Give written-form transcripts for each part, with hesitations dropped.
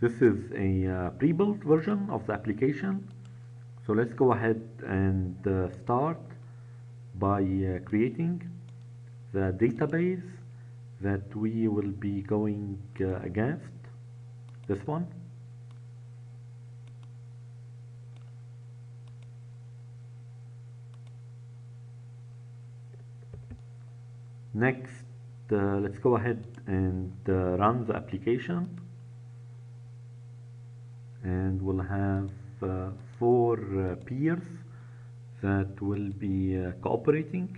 This is a pre-built version of the application. So let's go ahead and start by creating the database that we will be going against. This one. Next, let's go ahead and run the application, and we'll have four peers that will be cooperating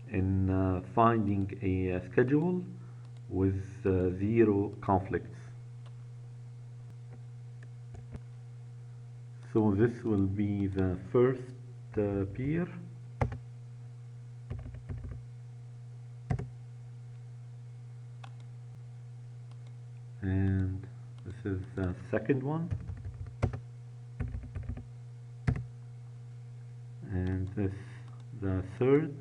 in finding a schedule with zero conflicts. So this will be the first peer. And this is the second one. And this the third.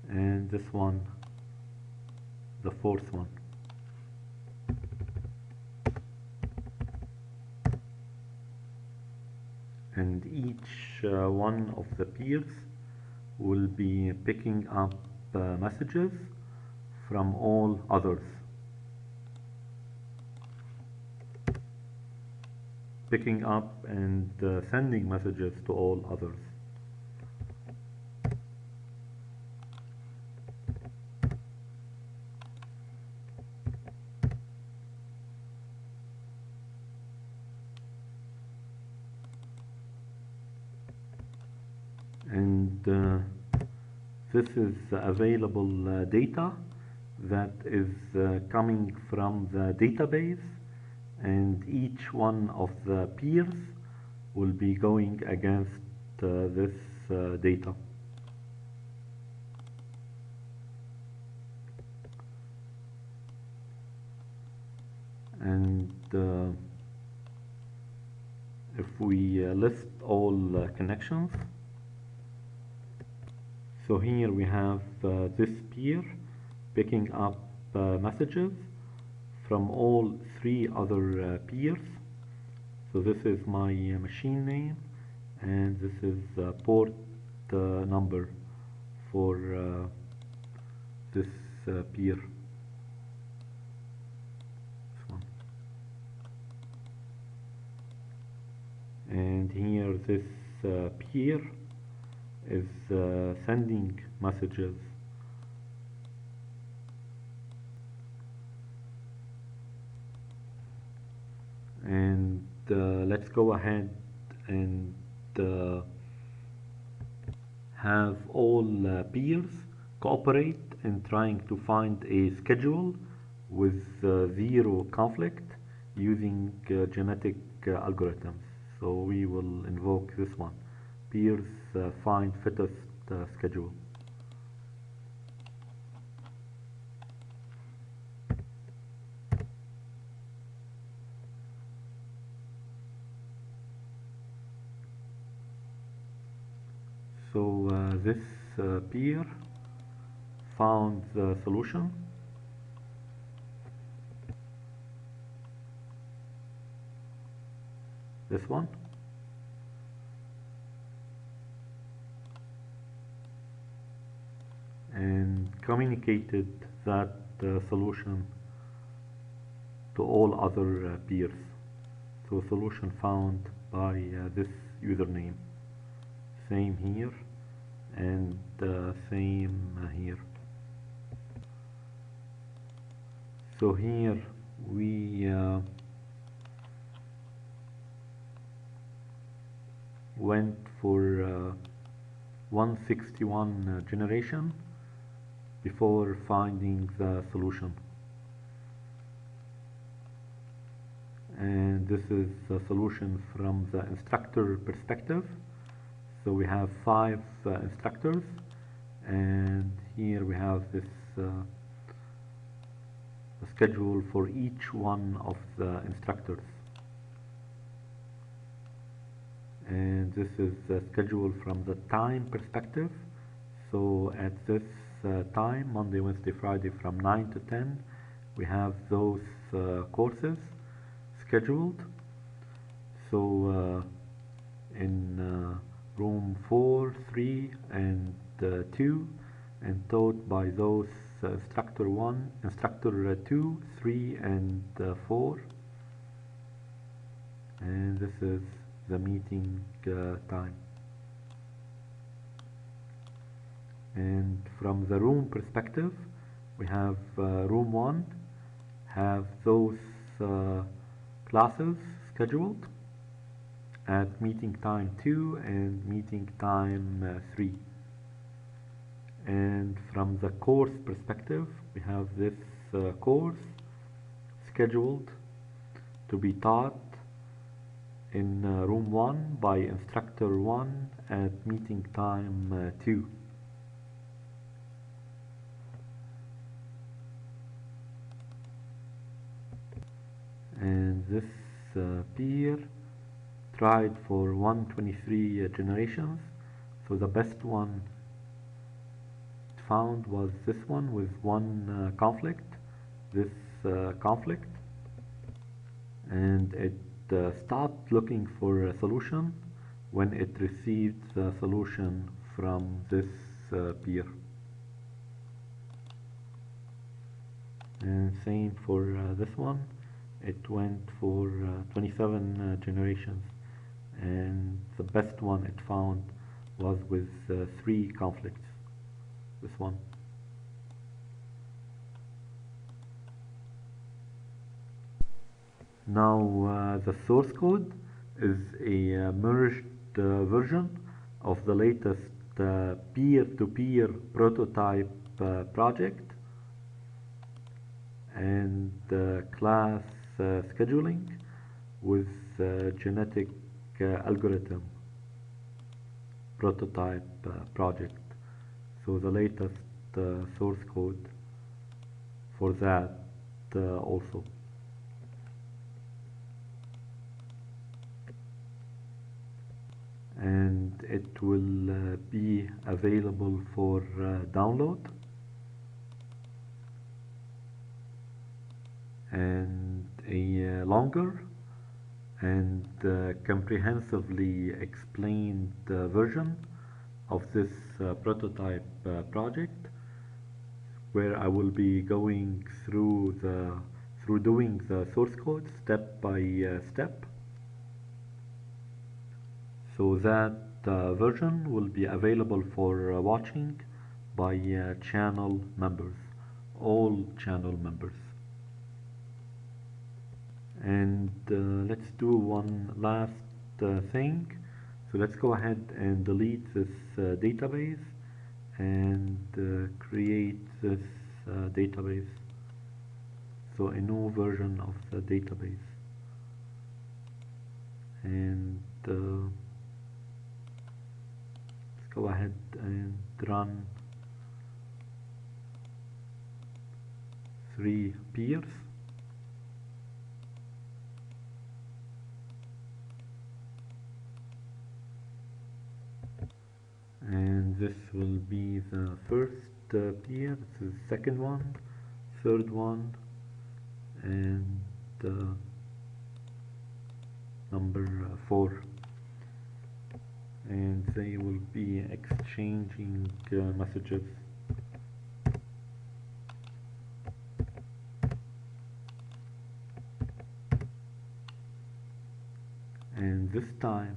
And this one the fourth one. And each one of the peers will be picking up messages from all others. Picking up and sending messages to all others. And this is available data that is coming from the database, and each one of the peers will be going against this data. And if we list all connections, so here we have this peer picking up messages from all three other peers. So this is my machine name, and this is port number for this peer. This one. And here this peer is sending messages and let's go ahead and have all peers cooperate in trying to find a schedule with zero conflict using genetic algorithms. So we will invoke this one, peers find fittest schedule. So this peer found the solution. This one. And communicated that solution to all other peers. So solution found by this username. Same here and same here. So here we went for 161 generation before finding the solution. And this is the solution from the instructor perspective. So we have 5 instructors, and here we have this schedule for each one of the instructors. And this is the schedule from the time perspective. So at this time, Monday, Wednesday, Friday from 9 to 10. We have those courses scheduled. So in room 4, 3, and 2, and taught by those instructor 1, instructor 2, 3, and 4. And this is the meeting time. And from the room perspective, we have room 1 have those classes scheduled at meeting time 2 and meeting time 3. And from the course perspective, we have this course scheduled to be taught in room 1 by instructor 1 at meeting time 2. And this peer tried for 123 generations, so the best one found was this one with one conflict, this conflict, and it stopped looking for a solution when it received the solution from this peer. And same for this one, it went for 27 generations, and the best one it found was with 3 conflicts, this one. Now the source code is a merged version of the latest peer-to-peer prototype project and class scheduling with genetic algorithm prototype project. So the latest source code for that also. And it will be available for download, and a longer and comprehensively explained version of this prototype project, where I will be going through doing the source code step by step. So that version will be available for watching by channel members, all channel members. And let's do one last thing. So let's go ahead and delete this database and create this database. So a new version of the database. And let's go ahead and run 3 peers. And this will be the first peer, this is the second one, third one, and number 4. And they will be exchanging messages. And this time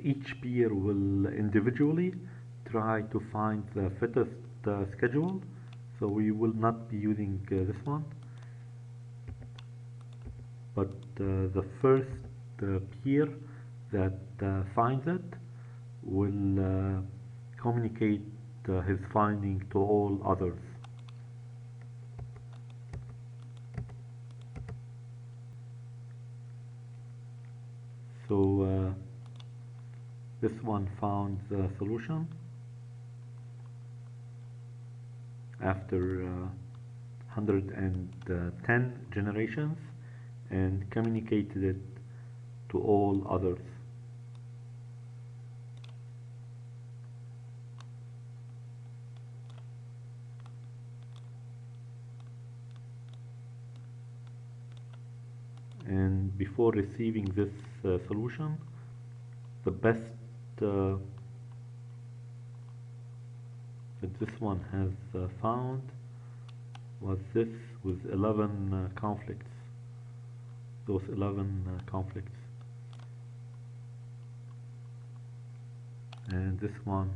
each peer will individually try to find the fittest schedule. So we will not be using this one, but the first peer that finds it will communicate his finding to all others. So this one found the solution after 110 generations and communicated it to all others. And before receiving this solution, the best that this one has found was this with 11 conflicts, those 11 conflicts. And this one,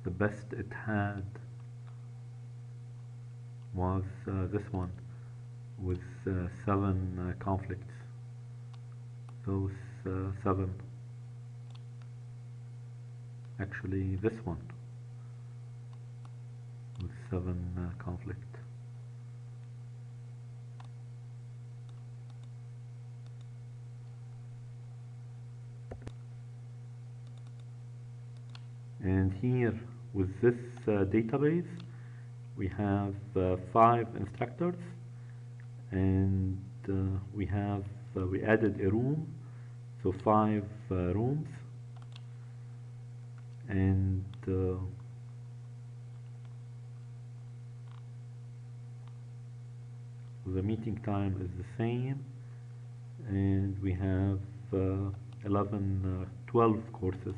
the best it had was this one with 7 conflicts, those 7, actually this one with 7 conflict. And here with this database we have 5 instructors, and we added a room, so 5 rooms, and the meeting time is the same, and we have 12 courses.